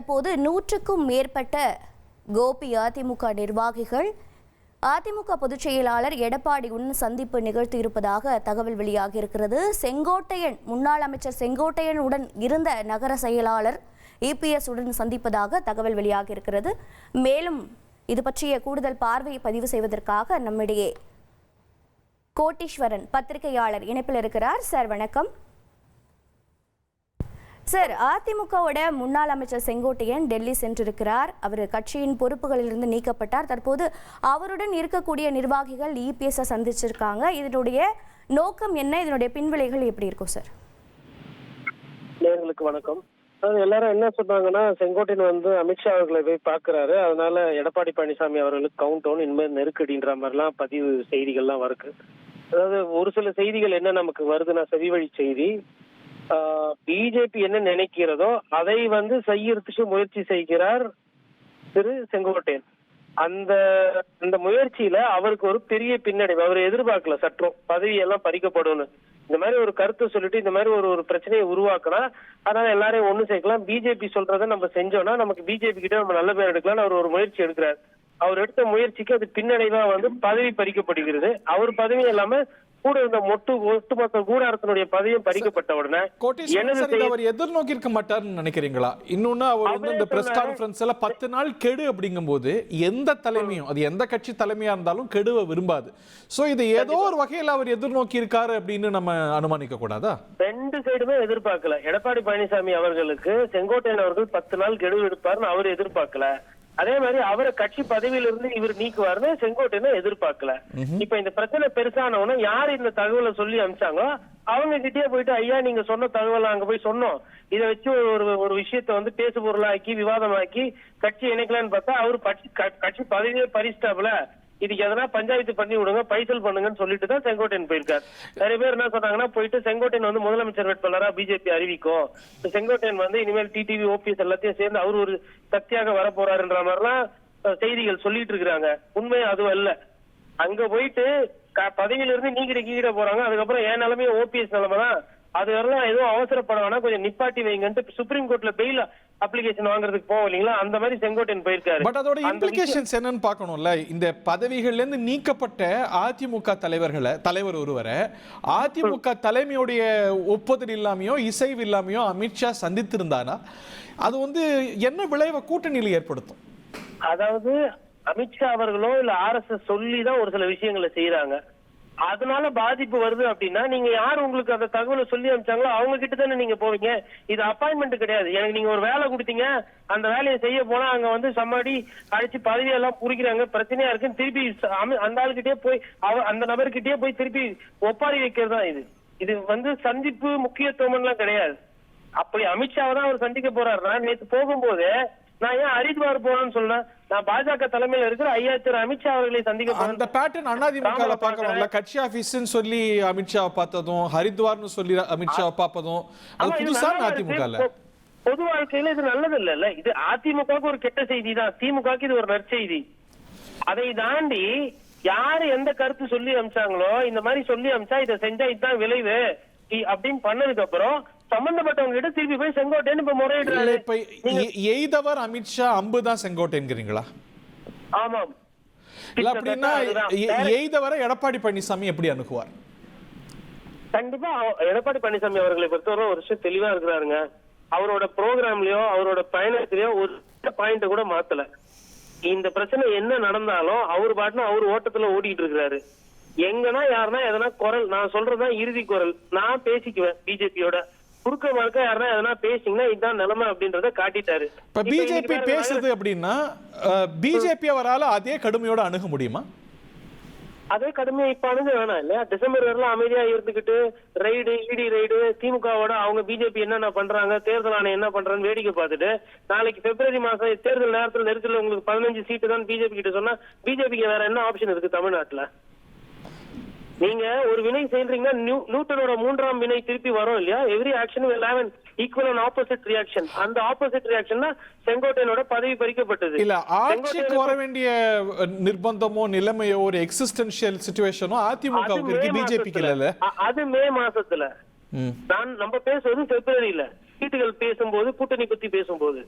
தற்போது 100க்கும் மேற்பட்ட கோபி அதிமுக நிர்வாகிகள் அதிமுக பொதுச் செயலாளர் எடப்பாடியுடன் சந்திப்பு நிகழ்த்தியிருப்பதாக தகவல் வெளியாகியிருக்கிறது. முன்னாள் அமைச்சர் செங்கோட்டையன் உடன் இருந்த நகர செயலாளர் இபிஎஸ் உடன் சந்திப்பதாக தகவல் வெளியாகியிருக்கிறது. மேலும் இது பற்றிய கூடுதல் பார்வையை பதிவு செய்வதற்காக நம்மிடையே கோட்டீஸ்வரன் பத்திரிகையாளர் இணைப்பில் இருக்கிறார். சார் வணக்கம். சார், அதிமுகவோட முன்னாள் அமைச்சர் செங்கோட்டையன் டெல்லி சென்றிருக்கிறார். அவர் கட்சியின் பொறுப்புகளிலிருந்து நீக்கப்பட்டார். தற்போது அவருடன் இருக்கக்கூடிய நிர்வாகிகள் இபிஎஸ் சந்திச்சிருக்காங்க. இதனுடைய நோக்கம் என்ன? இதனுடைய பின்விளைகள் எப்படி இருக்கும் சார்? நேயர்களுக்கு வணக்கம். எல்லாரும் என்ன சொன்னாங்கன்னா, செங்கோட்டையன் அமித்ஷா அவர்களை போய் பாக்குறாரு, அதனால எடப்பாடி பழனிசாமி அவர்களுக்கு கவுண்ட் டவுன் இனிமேல் நெருக்கடின்ற மாதிரிலாம் பதிவு செய்திகள்லாம் வருது. அதாவது ஒரு சில செய்திகள் என்ன நமக்கு வருதுன்னா, செவிவழி செய்தி, பிஜேபி என்ன நினைக்கிறதோ அதை செய்யறதுக்கு முயற்சி செய்கிறார் திரு செங்கோட்டையன். அந்த முயற்சியில அவருக்கு ஒரு பெரிய பின்னடைவு அவர் எதிர்பார்க்கல. சற்றும் பதவியெல்லாம் பறிக்கப்படும் இந்த மாதிரி ஒரு கருத்தை சொல்லிட்டு இந்த மாதிரி ஒரு பிரச்சனையை உருவாக்குனா, அதனால எல்லாரையும் ஒண்ணு சேர்க்கலாம், பிஜேபி சொல்றதை நம்ம செஞ்சோம்னா நமக்கு பிஜேபி கிட்ட நம்ம நல்ல பேர் எடுக்கலாம்னு அவர் ஒரு முயற்சி எடுக்கிறார். அவர் எடுத்த முயற்சிக்கு அது பின்னடைவா பதவி பறிக்கப்படுகிறது. அவர் பதவி இல்லாம கூட இருந்த ஒட்டுமொத்த கூடாரத்தினுடைய பதவியும் பறிக்கப்பட்ட உடனே அவர் எதிர்நோக்கி இருக்க மாட்டார்னு நினைக்கிறீங்களா? இன்னொன்னு அவர் இந்த பிரஸ் கான்ஃபரன்ஸ்ல 10 நாள் கெடு அப்படிங்கும் போது எந்த தலைமையும், அது எந்த கட்சி தலைமையா இருந்தாலும் கெடுவை விரும்பாது. சோ இது ஏதோ ஒரு வகையில் அவர் எதிர்நோக்கி இருக்காரு அப்படின்னு நம்ம அனுமானிக்க கூடாதா? ரெண்டு சைடுமே எதிர்பார்க்கல. எடப்பாடி பழனிசாமி அவர்களுக்கு செங்கோட்டையன் அவர்கள் 10 நாள் கெடு எடுப்பாருன்னு அவர் எதிர்பார்க்கல. அதே மாதிரி அவரை கட்சி பதவியிலிருந்து இவர் நீக்குவாருன்னு செங்கோட்டையனை எதிர்பார்க்கல. இப்ப இந்த பிரச்சனை பெருசானவன யாரு இந்த தகவலை சொல்லி அனுப்பிச்சாங்களோ அவங்க கிட்டே போயிட்டு, ஐயா நீங்க சொன்ன தகவலை அங்க போய் சொன்னோம், இதை வச்சு ஒரு விஷயத்த பேசு பொருளாக்கி விவாதமாக்கி கட்சி இணைக்கலான்னு பார்த்தா அவரு கட்சி பதவியே பறிச்சிட்டாப்ல, இதுக்கு எதனா பஞ்சாயத்து பண்ணி விடுங்க, பைசல் பண்ணுங்கன்னு சொல்லிட்டு தான் செங்கோட்டையன் போயிருக்காரு. நிறைய பேர் என்ன சொன்னாங்கன்னா, போயிட்டு செங்கோட்டையன் முதலமைச்சர் வேட்பாளரா பிஜேபி அறிவிக்கும், செங்கோட்டையன் இனிமேல் டிடிவி ஓபிஎஸ் எல்லாத்தையும் சேர்ந்து அவர் ஒரு சக்தியாக வர போறாருன்ற மாதிரிலாம் செய்திகள் சொல்லிட்டு இருக்கிறாங்க. உண்மை அதுவும் அல்ல. அங்க போயிட்டு பதவியில இருந்து நீக்கிட போறாங்க. அதுக்கப்புறம் என் நிலைமையே ஓபிஎஸ் நிலைமை தான், அது வரலாம் எதுவும் அவசரப்பட வேணா, கொஞ்சம் நிப்பாட்டி வைங்கன்ட்டு சுப்ரீம் கோர்ட்ல பெயில் அப்ளிகேஷன் வாங்குறதுக்கு போவோம் இல்லீங்களா, அந்த மாதிரி செங்கோட்டையன் போயிருக்காரு. பட் அதோட இம்ப்ளிகேஷன்ஸ் என்னன்னு பார்க்கணும்ல. இந்த பதவிகள்ல இருந்து நீக்கப்பட்ட அதிமுக தலைவர் ஒருவரை அதிமுக தலைமையுடைய ஒப்புதல் இல்லாமையோ இசைவு இல்லாமையோ அமித்ஷா சந்தித்திருந்தானா அது என்ன விளைவை கூட்டணியில் ஏற்படுத்தும்? அதாவது அமித்ஷா அவர்களோ இல்ல RSS சொல்லிதான் ஒரு சில விஷயங்களை செய்யறாங்க, அதனால பாதிப்பு வருது அப்படின்னா நீங்க யார் உங்களுக்கு அந்த தகவலை சொல்லி அனுப்பிச்சாங்களோ அவங்க கிட்ட தானே நீங்க போவீங்க. இது அப்பாயின்மெண்ட் கிடையாது. எனக்கு நீங்க ஒரு வேலை கொடுத்தீங்க, அந்த வேலையை செய்ய போனா அங்க சம்மாடி அடிச்சு பதவியெல்லாம் புரிக்கிறாங்க, பிரச்சனையா இருக்குன்னு திருப்பி அந்த ஆளுகிட்டே போய் அந்த நபர்கிட்டயே போய் திருப்பி ஒப்பாரி வைக்கிறது தான் இது. இது சந்திப்பு முக்கியத்துவம் எல்லாம் கிடையாது. அப்படி அமித்ஷாவை தான் அவர் சந்திக்க போறாருன்னா, நேற்று போகும்போது நான் ஏன் ஹரித்வார் போறேன்னு சொன்னேன், நான் பாஜக தலைமையில இருக்கிற ஐயா திரு அமித்ஷா அவர்களை சந்திக்க போறேன். அந்த பேட்டர்ன் அதிமுக பார்க்கணும்ல. கட்சி ஆபீஸ்னு சொல்லி அமித்ஷாவை பார்த்ததும், ஹரித்வார்னு சொல்லி அமித்ஷாவை பார்ப்பதும் அது புதுசா அதிமுக பொது வாழ்க்கையில இது நல்லது இல்ல. இது அதிமுகவுக்கு ஒரு கெட்ட செய்தி தான், திமுகவுக்கு இது ஒரு நற்செய்தி. அதை தாண்டி யாரு எந்த கருத்து சொல்லி அமிச்சாங்களோ, இந்த மாதிரி சொல்லி அமிச்சா இதை செஞ்சா இதுதான் விளைவு அப்படின்னு பண்ணதுக்கு அப்புறம் சம்பந்தப்பட்டவங்க கிட்ட திருப்பி போய் செங்கோட்டையன் இப்ப முறையிடுறாரு. எய்தவர் அமித்ஷா அம்புதான் செங்கோட்டையன்கிறீங்களா? ஆமாம். இல்ல அப்படின்னா எய்தவரை எடப்பாடி பழனிசாமி எப்படி அணுகுவார்? கண்டிப்பா எடப்பாடி பழனிசாமி அவர்களை பொறுத்தவரை ஒரு விஷயம் தெளிவா இருக்கிறாருங்க. அவரோட ப்ரோக்ராம்லயோ அவரோட பயணத்திலயோ ஒரு பாயிண்ட் கூட மாத்தல. இந்த பிரச்சனை என்ன நடந்தாலும் அவர் பாட்டுன்னு அவர் ஓட்டத்துல ஓடிட்டு இருக்கிறாரு. எங்கன்னா யாருன்னா எதனா குரல், நான் சொல்றதுதான் இறுதி குரல், நான் பேசிக்குவேன் பிஜேபியோட, குறுக்க மார்க்க யாருன்னா எதனா பேசிங்கன்னா இதுதான் நிலைமை அப்படின்றத காட்டிட்டாரு. இப்ப பிஜேபி பேசுது அப்படின்னா பிஜேபி அவரால அதே கடுமையோட அணுக முடியுமா? அதே கடுமையா இப்ப அணுக வேணாம் இல்லையா? டிசம்பர் வரலாம் அமைதியா இருந்துகிட்டு ரைடு இடி ரைடு திமுகவோட அவங்க பிஜேபி என்னென்ன பண்றாங்க, தேர்தல் ஆணையம் என்ன பண்றான்னு வேடிக்கை பார்த்துட்டு நாளைக்கு பிப்ரவரி மாசம் தேர்தல் நேரத்தில் நெருக்கல உங்களுக்கு 15 சீட்டு தான் பிஜேபி கிட்ட சொன்னா பிஜேபிக்கு வேற என்ன ஆப்ஷன் இருக்கு தமிழ்நாட்டுல? நீங்க ஒரு வினை செய்யறீங்கன்னா நியூட்டனோட 3ஆம் வினை திருப்பி வரும் இல்லையா? Every action will have an equal and opposite reaction. அந்த ஆப்போசிட் ரியாக்ஷன் தான் செங்கோட்டையனோட பதவி பறிக்கப்பட்டது. இல்ல ஆட்சிக்கு வர வேண்டிய நிர்பந்தமோ நிலைமையோ ஒரு எக்ஸிஸ்டென்ஷியல் சிச்சுவேஷனோ அதிமுகவுக்கு இருக்கு, பிஜேபிக்கு இல்ல. அது மே மாசத்துல நம்ம பேசுவது பிப்ரவரியில சீட்டுகள் பேசும்போது கூட்டணி பத்தி பேசும்போது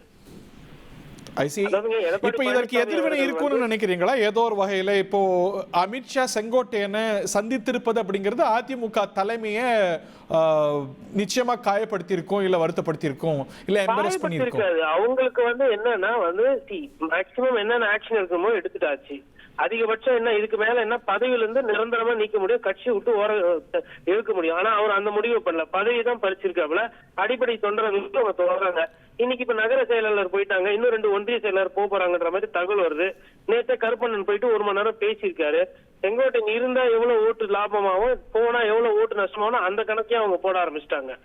இப்ப இதற்கு எதிர்வினை இருக்கும்னு நினைக்கிறீங்களா? ஏதோ ஒரு வகையில இப்போ அமித்ஷா செங்கோட்டையனை சந்தித்திருப்பது அப்படிங்கிறது அதிமுக தலைமையை நிச்சயமா காயப்படுத்தி இருக்கும், இல்ல வருத்தப்படுத்தி இருக்கும், இல்ல எம்பரஸ் பண்ணி இருக்கும். அவங்களுக்கு என்னன்னா மேக்சிமம் என்னென்ன ஆக்ஷன் இருக்குமோ எடுத்துட்டாச்சு. அதிகபட்சம் என்ன இதுக்கு மேல என்ன பதவியில இருந்து நிரந்தரமா நீக்க முடியும், கட்சியை விட்டு இழுக்க முடியும். ஆனா அவர் அந்த முடிவு பண்ணல, பதவி தான் பறிச்சிருக்காப்புல. அடிப்படை தொண்டரை அவங்க தொடர்றாங்க. இன்னைக்கு இப்ப நகர செயலாளர் போயிட்டாங்க, இன்னும் 2 ஒன்றிய செயலாளர் போறாங்கன்ற மாதிரி தகவல் வருது. நேற்று கருப்பண்ணன் போயிட்டு 1 மணி நேரம் பேசியிருக்காரு. செங்கோட்டையன் இருந்தா எவ்வளவு ஓட்டு லாபமாகும், போனா எவ்வளவு ஓட்டு நஷ்டமாகும், அந்த கணக்கையும் அவங்க போட ஆரம்பிச்சிட்டாங்க.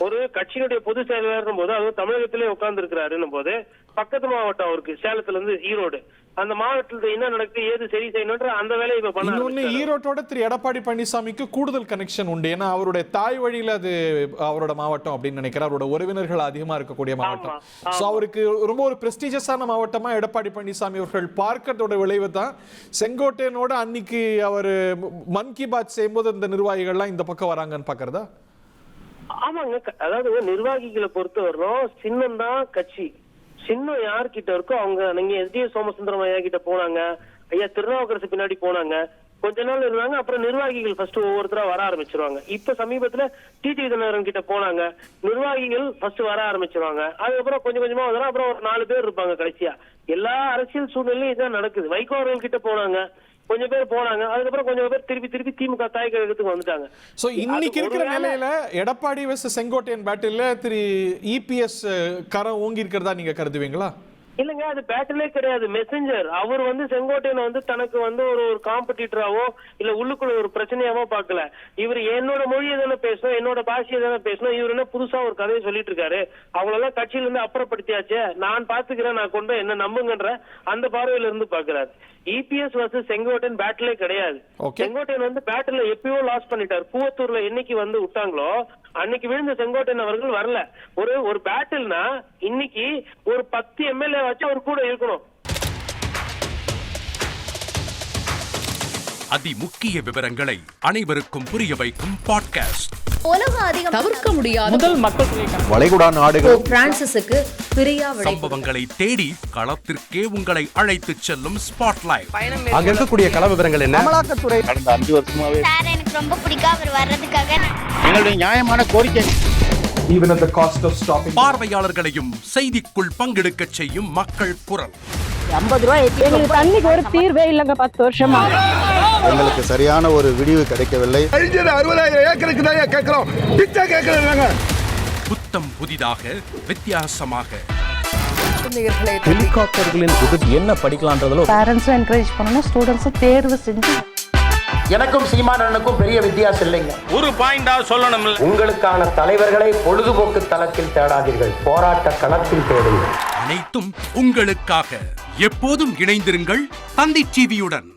ஒரு கட்சியினுடைய பொதுச் செயலாளர் போது, அதுவும் தமிழகத்திலே உட்கார்ந்து இருக்கிறாருன்னும் போது, பக்கத்து மாவட்டம் அவருக்கு சேலத்துல இருந்து ஈரோடு, அந்த மாவட்டத்துல என்ன நடக்குது, ஏது சரி செய்யணும்ன்ற அந்த வேலையை இப்ப பண்ண. ஈரோட்டோட திரு எடப்பாடி பழனிசாமிக்கு கூடுதல் கனெக்ஷன் உண்டு. ஏன்னா அவருடைய தாய் வழியில அது அவரோட மாவட்டம் அப்படின்னு நினைக்கிறார். அவரோட உறவினர்கள் அதிகமா இருக்கக்கூடிய மாவட்டம். சோ அவருக்கு ரொம்ப ஒரு பிரஸ்டீஜியஸான மாவட்டமா எடப்பாடி பழனிசாமி அவர்கள் பார்க்கறதோட விளைவு தான் செங்கோட்டையனோட அன்னைக்கு அவர் மன் கி பாத் செய்யும்போது இந்த நிர்வாகிகள்லாம் இந்த பக்கம் வராங்கன்னு பாக்குறதா? ஆமாங்க, அதாவது நிர்வாகிகளை பொறுத்த வரணும் சின்னம் தான் கட்சி. சின்னம் யார்கிட்ட இருக்கோ அவங்க, நீங்க எஸ்.டி.எஸ். சோமசுந்தரம் ஐயா கிட்ட போனாங்க, ஐயா திருநாவுக்கரசு பின்னாடி போனாங்க, கொஞ்ச நாள் இருந்தாங்க. அப்புறம் நிர்வாகிகள் ஃபர்ஸ்ட் ஒவ்வொருத்தரா வர ஆரம்பிச்சிருவாங்க. இப்ப சமீபத்துல டிடி தினகரன் கிட்ட போனாங்க, நிர்வாகிகள் ஃபர்ஸ்ட் வர ஆரம்பிச்சிருவாங்க. அதுக்கப்புறம் கொஞ்சம் கொஞ்சமா வந்தா அப்புறம் ஒரு 4 பேர் இருப்பாங்க கடைசியா. எல்லா அரசியல் சூழ்நிலையும் இதான் நடக்குது. வைகோ அவர்கள் கிட்ட போனாங்க, கொஞ்சம் பேர் போனாங்க, அதுக்கப்புறம் கொஞ்சம் பேர் திருப்பி திமுக தாய் கழகத்துக்கு வந்துட்டாங்க. சோ இன்னைக்கு இருக்கிற நிலையில எடப்பாடி வெஸ் செங்கோட்டையன் பேட்டில்ல திரு இபிஎஸ் கரம் ஓங்கி இருக்கிறதா நீங்க கருதுவீங்களா? இல்லங்க, அது பேட்டிலே கிடையாது, மெசஞ்சர். அவர் செங்கோட்டையன் தனக்கு ஒரு காம்படிட்டராவோ இல்ல உள்ளுக்குள்ள ஒரு பிரச்சனையாவோ பாக்கல. இவர் என்னோட மொழியை தானே பேசணும், என்னோட பாஷையை தானே பேசணும். இவர் என்ன புதுசா ஒரு கதையை சொல்லிட்டு இருக்காரு. அவங்களெல்லாம் கட்சியில இருந்து அப்புறப்படுத்தியாச்சு, நான் பாத்துக்கிறேன், நான் கொண்டு என்ன நம்புங்கன்ற அந்த பார்வையில இருந்து பாக்குறாரு. இபிஎஸ் வர்சஸ் செங்கோட்டையன் பேட்டிலே கிடையாது. செங்கோட்டையன் பேட்டில எப்பயோ லாஸ் பண்ணிட்டார். பூவத்தூர்ல என்னைக்கு விட்டாங்களோ அன்னைக்கு விழுந்த செங்கோட்டையன் அவர்கள் வரல. ஒரு பேட்டில்னா இன்னைக்கு ஒரு 10 எம்எல்ஏ வச்சு அவர் கூட இருக்கணும். அதி முக்கிய விவரங்களை அனைவருக்கும் புரிய வைக்கும் பாட்காஸ்ட். உலக அதிகம் தவிர்க்க முடியாத முதல் மக்கள் வளைகுடா நாடுகள் பிரான்சிஸுக்கு பிரியா சம்பவங்களை தேடி களத்திற்கே உங்களை அழைத்து செல்லும் ஸ்பாட்லைட். அங்க இருக்கக்கூடிய கள விவரங்கள் என்ன? அமலாக்கத்துறை கடந்த 5 வருஷமாவே சார் எனக்கு ரொம்ப பிடிக்கும் அவர் வர்றதுக்காக. எங்களுடைய நியாயமான கோரிக்கை. Even at the cost of stopping. பார்வையாளர்களையும் செய்திக்குள் பங்கெடுக்க செய்யும் மக்கள் குரல். 50 ரூபாய் எங்களுக்கு தண்ணிக்கு ஒரு தீர்வே இல்லங்க 10 வருஷமா. எங்களுக்கு சரியான ஒரு விடிவு கிடைக்கவில்லை. 60,000 ஏக்கருக்கு தான் கேட்கிறோம், பிச்சை கேட்கறாங்க. புத்தம் புதிதாக வித்தியாசமாக ஹெலிகாப்டர்களின் உதவி என்ன படிக்கலான்றதுல பேரண்ட்ஸும் என்கரேஜ் பண்ணணும், ஸ்டூடெண்ட்ஸும் தேர்வு செஞ்சு. எனக்கும் சீமானனுக்கும் பெரிய வித்தியாசம் இல்லைங்க. ஒரு பாயிண்டா சொல்லணும், உங்களுக்கான தலைவர்களை பொழுதுபோக்கு தளத்தில் தேடாதீர்கள், போராட்ட களத்தில் தேடுங்கள். அனைத்தும் உங்களுக்காக. எப்போதும் இணைந்திருங்கள் தந்தி டிவியுடன்.